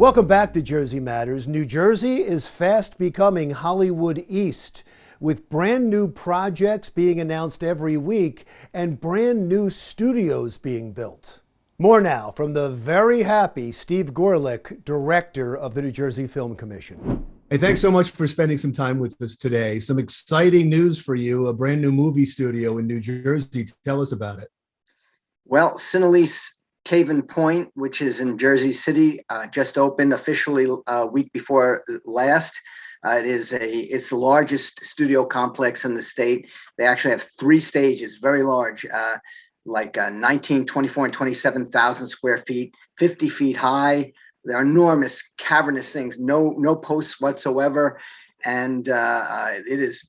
Welcome back to Jersey Matters. New Jersey is fast becoming Hollywood East, with brand new projects being announced every week and brand new studios being built. More now from the very happy Steve Gorelick, director of the New Jersey Film Commission. Hey, thanks so much for spending some time with us today. Some exciting news for you, a brand new movie studio in New Jersey. Tell us about it. Well, Cinelease Caven Point, which is in Jersey City, just opened officially a week before last. It's the largest studio complex in the state. They actually have 3 stages, very large, 19, 24, and 27,000 square feet, 50 feet high. They're enormous, cavernous things, no posts whatsoever, and it is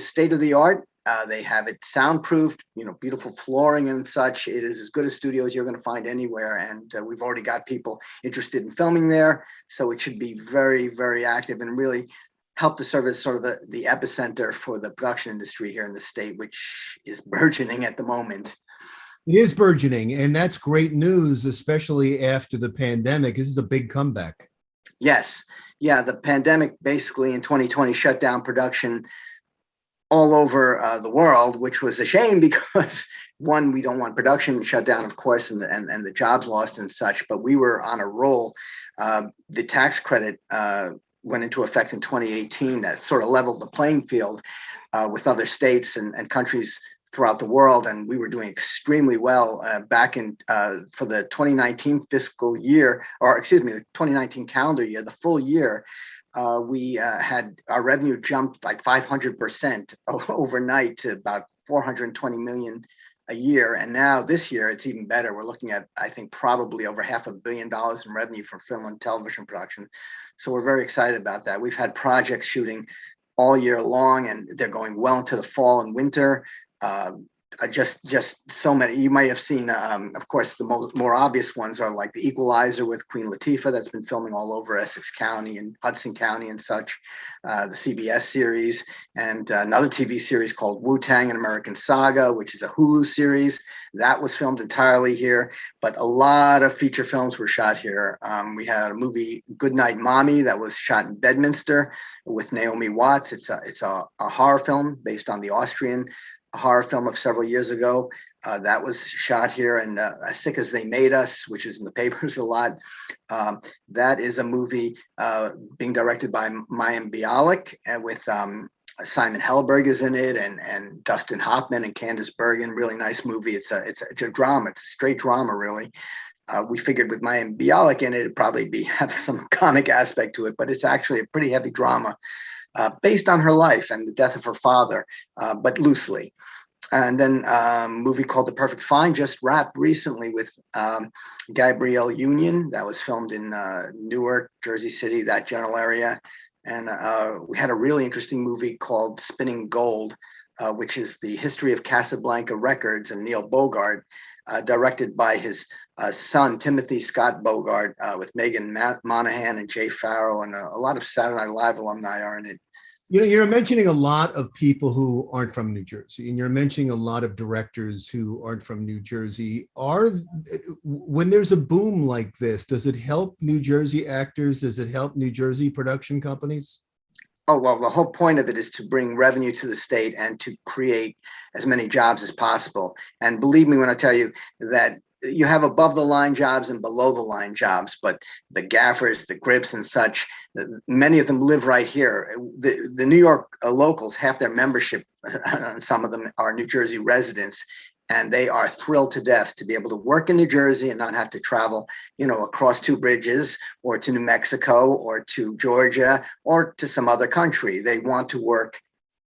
state of the art. They have it soundproofed, beautiful flooring and such. It is as good a studio as you're going to find anywhere. And we've already got people interested in filming there. So it should be very, very active and really help to serve as sort of the epicenter for the production industry here in the state, which is burgeoning at the moment. It is burgeoning, and that's great news, especially after the pandemic. This is a big comeback. Yes. Yeah, the pandemic basically in 2020 shut down production all over the world, which was a shame because one, we don't want production shut down, of course, and the jobs lost and such, but we were on a roll. The tax credit went into effect in 2018. That sort of leveled the playing field with other states and countries throughout the world, and we were doing extremely well back in for the 2019 fiscal year, or excuse me, the 2019 calendar year, the full year. We had our revenue jumped like 500% overnight to about 420 million a year. And now this year, it's even better. We're looking at, I think, probably over $500 million in revenue from film and television production. So we're very excited about that. We've had projects shooting all year long, and they're going well into the fall and winter. Just so many. You might have seen, of course, the more obvious ones are like The Equalizer with Queen Latifah, that's been filming all over Essex County and Hudson County and such, the CBS series, and another TV series called Wu-Tang: An American Saga, which is a Hulu series that was filmed entirely here. But a lot of feature films were shot here. We had a movie, Goodnight Mommy, that was shot in Bedminster with Naomi Watts. It's a horror film based on the Austrian horror film of several years ago. That was shot here, and Sick as They Made Us, which is in the papers a lot. That is a movie being directed by Mayim Bialik, with Simon Helberg is in it, and Dustin Hoffman and Candice Bergen. Really nice movie. It's a drama. It's a straight drama, really. We figured with Mayim Bialik in it, it'd probably have some comic aspect to it, but it's actually a pretty heavy drama based on her life and the death of her father, but loosely. And then a movie called The Perfect Find just wrapped recently with Gabrielle Union. That was filmed in Newark, Jersey City, that general area. And we had a really interesting movie called Spinning Gold, which is the history of Casablanca Records and Neil Bogart, directed by his son, Timothy Scott Bogart, with Megan Monaghan and Jay Farrow, and a lot of Saturday Night Live alumni are in it. You're mentioning a lot of people who aren't from New Jersey, and you're mentioning a lot of directors who aren't from New Jersey. When there's a boom like this, does it help New Jersey actors? Does it help New Jersey production companies? Oh, well, the whole point of it is to bring revenue to the state and to create as many jobs as possible. And believe me when I tell you that you have above the line jobs and below the line jobs, but the gaffers, the grips and such, many of them live right here. The New York locals, half their membership, some of them are New Jersey residents, and they are thrilled to death to be able to work in New Jersey and not have to travel, across 2 bridges or to New Mexico or to Georgia or to some other country. They want to work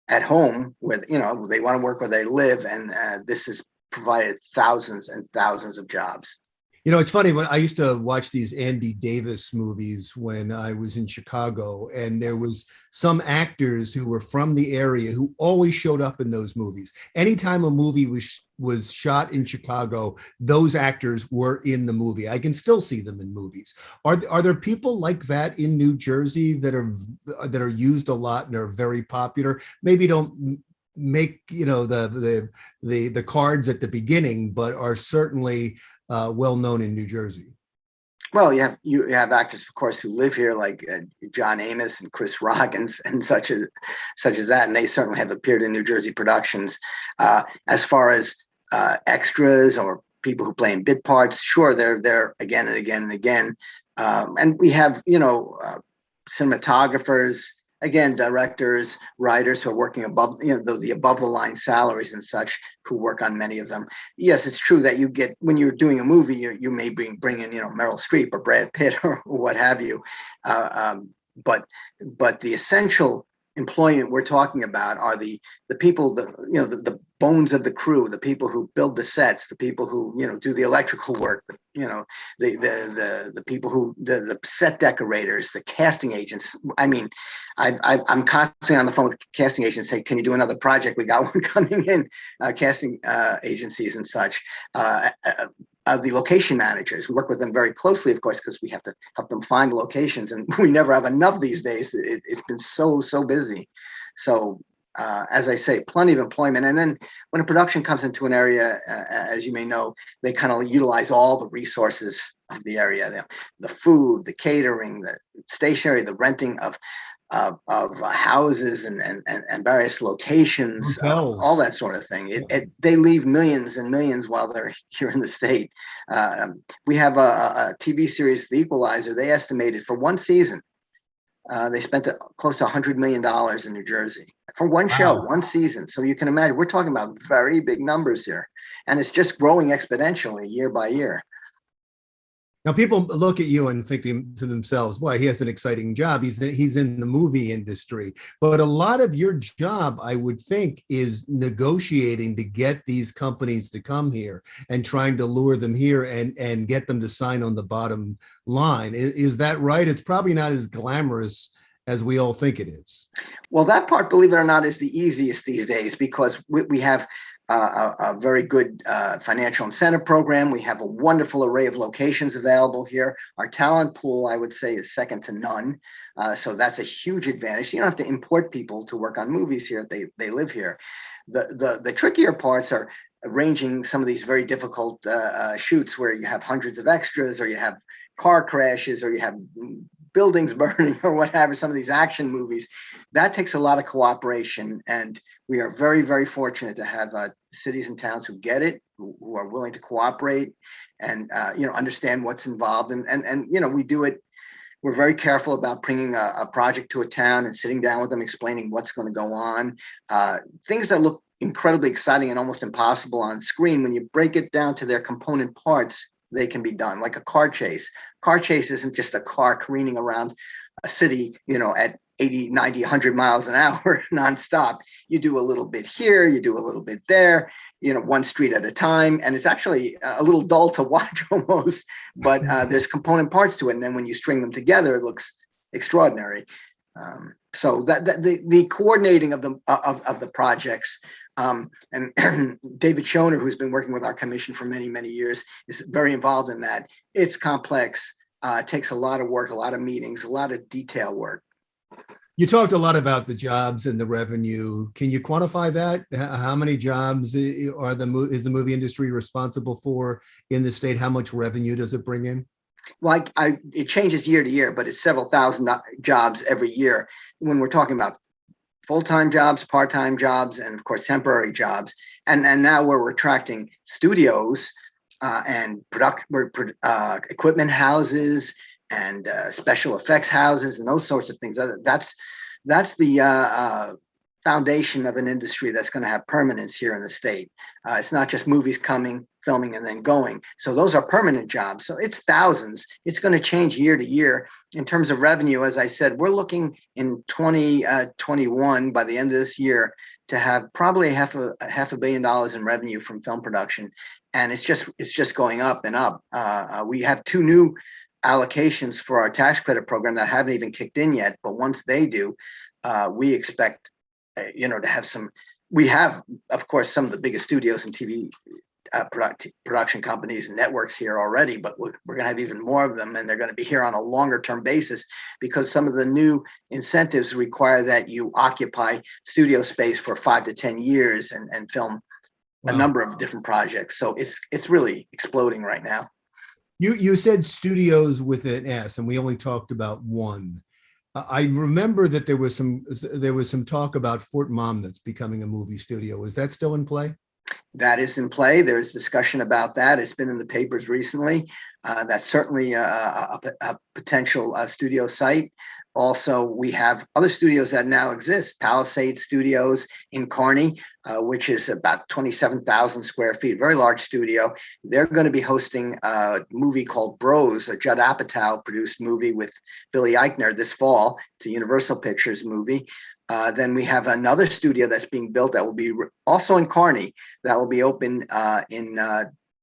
at home where, they want to work where they live. And this has provided thousands and thousands of jobs. It's funny, when I used to watch these Andy Davis movies when I was in Chicago, and there was some actors who were from the area who always showed up in those movies. Anytime a movie was shot in Chicago, those actors were in the movie. I can still see them in movies. Are there people like that in New Jersey that are used a lot and are very popular? Maybe don't make the cards at the beginning, but are certainly well known in New Jersey. Well, you have actors, of course, who live here, like John Amos and Chris Rock and such as that, and they certainly have appeared in New Jersey productions. As far as extras or people who play in bit parts, sure, they're there again and again and again. And we have, cinematographers, again, directors, writers who are working above, the above the line salaries and such, who work on many of them. Yes, it's true that you get, when you're doing a movie, you may bring in, Meryl Streep or Brad Pitt or what have you. Uh, but the essential employment we're talking about are the people, the bones of the crew, the people who build the sets, the people who do the electrical work, the people who the set decorators, the casting agents. I mean, I'm constantly on the phone with casting agents saying, can you do another project? We got one coming in, casting agencies and such. The location managers, we work with them very closely, of course, because we have to help them find locations, and we never have enough these days. It's been so busy. So as I say, plenty of employment. And then when a production comes into an area, as you may know, they kind of utilize all the resources of the area, the food, the catering, the stationery, the renting of houses and various locations, all that sort of thing. They leave millions and millions while they're here in the state. We have a TV series, The Equalizer. They estimated for one season, they spent close to $100 million in New Jersey for one show, one season. So you can imagine, we're talking about very big numbers here, and it's just growing exponentially year by year. Now, people look at you and think to themselves, boy, he has an exciting job. He's in the movie industry. But a lot of your job, I would think, is negotiating to get these companies to come here and trying to lure them here and get them to sign on the bottom line. Is that right? It's probably not as glamorous as we all think it is. Well, that part, believe it or not, is the easiest these days, because we have a very good financial incentive program. We have a wonderful array of locations available here. Our talent pool, I would say, is second to none. So that's a huge advantage. You don't have to import people to work on movies here. They live here. The trickier parts are arranging some of these very difficult shoots where you have hundreds of extras, or you have car crashes, or you have buildings burning, or whatever. Some of these action movies, that takes a lot of cooperation, and we are very, very fortunate to have cities and towns who get it, who are willing to cooperate, and understand what's involved, and we do it. We're very careful about bringing a project to a town and sitting down with them, explaining what's going to go on. Things that look incredibly exciting and almost impossible on screen, when you break it down to their component parts, they can be done. Like a car chase. Car chase isn't just a car careening around a city, at 80, 90, 100 miles an hour nonstop. You do a little bit here, you do a little bit there, one street at a time. And it's actually a little dull to watch almost, but there's component parts to it. And then when you string them together, it looks extraordinary. So that the coordinating of the projects, and David Schoner, who's been working with our commission for many, many years, is very involved in that. It's complex. It takes a lot of work, a lot of meetings, a lot of detail work. You talked a lot about the jobs and the revenue. Can you quantify that? How many jobs is the movie industry responsible for in the state? How much revenue does it bring in? Well, it changes year to year, but it's several thousand jobs every year. When we're talking about full-time jobs, part-time jobs, and of course temporary jobs, and now we're attracting studios and equipment houses and special effects houses and those sorts of things. That's the foundation of an industry that's going to have permanence here in the state. It's not just movies coming, filming, and then going. So those are permanent jobs. So it's thousands. It's going to change year to year. In terms of revenue, as I said, we're looking in 2021, by the end of this year, to have probably half a $500 million in revenue from film production. And it's just going up and up. We have two new allocations for our tax credit program that haven't even kicked in yet. But once they do, we expect to have some. We have, of course, some of the biggest studios and TV production companies and networks here already, but we're going to have even more of them, and they're going to be here on a longer term basis, because some of the new incentives require that you occupy studio space for 5 to 10 years and film a number of different projects. So it's really exploding right now. You said studios with an S, and we only talked about one. I remember that there was some talk about Fort Monmouth becoming a movie studio. Is that still in play? That is in play. There's discussion about that. It's been in the papers recently. That's certainly a potential studio site. Also, we have other studios that now exist. Palisade Studios in Kearney, which is about 27,000 square feet, very large studio. They're going to be hosting a movie called Bros, a Judd Apatow produced movie with Billy Eichner this fall. It's a Universal Pictures movie. Then we have another studio that's being built that will be also in Kearney, that will be open in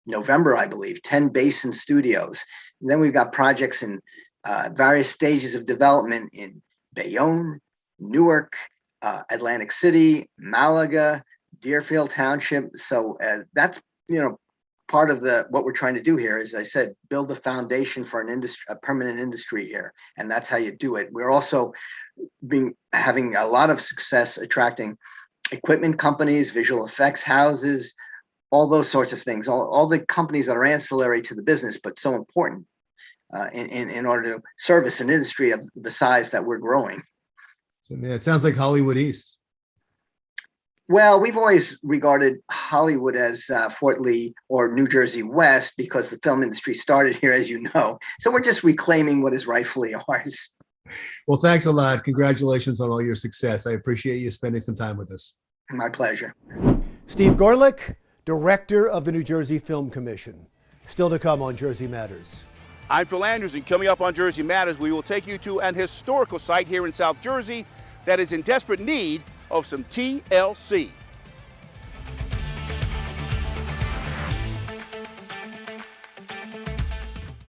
November, I believe, 10 Basin Studios. And then we've got projects in various stages of development in Bayonne, Newark, Atlantic City, Malaga, Deerfield Township. So that's, part of what we're trying to do here, as I said, build the foundation for an industry, a permanent industry here. And that's how you do it. We're also having a lot of success attracting equipment companies, visual effects houses, all those sorts of things, all the companies that are ancillary to the business, but so important in order to service an industry of the size that we're growing. So, it sounds like Hollywood East. Well, we've always regarded Hollywood as Fort Lee or New Jersey West because the film industry started here, as you know. So we're just reclaiming what is rightfully ours. Well, thanks a lot. Congratulations on all your success. I appreciate you spending some time with us. My pleasure. Steve Gorelick, Director of the New Jersey Film Commission. Still to come on Jersey Matters. I'm Phil Anderson. Coming up on Jersey Matters, we will take you to an historical site here in South Jersey that is in desperate need of some TLC.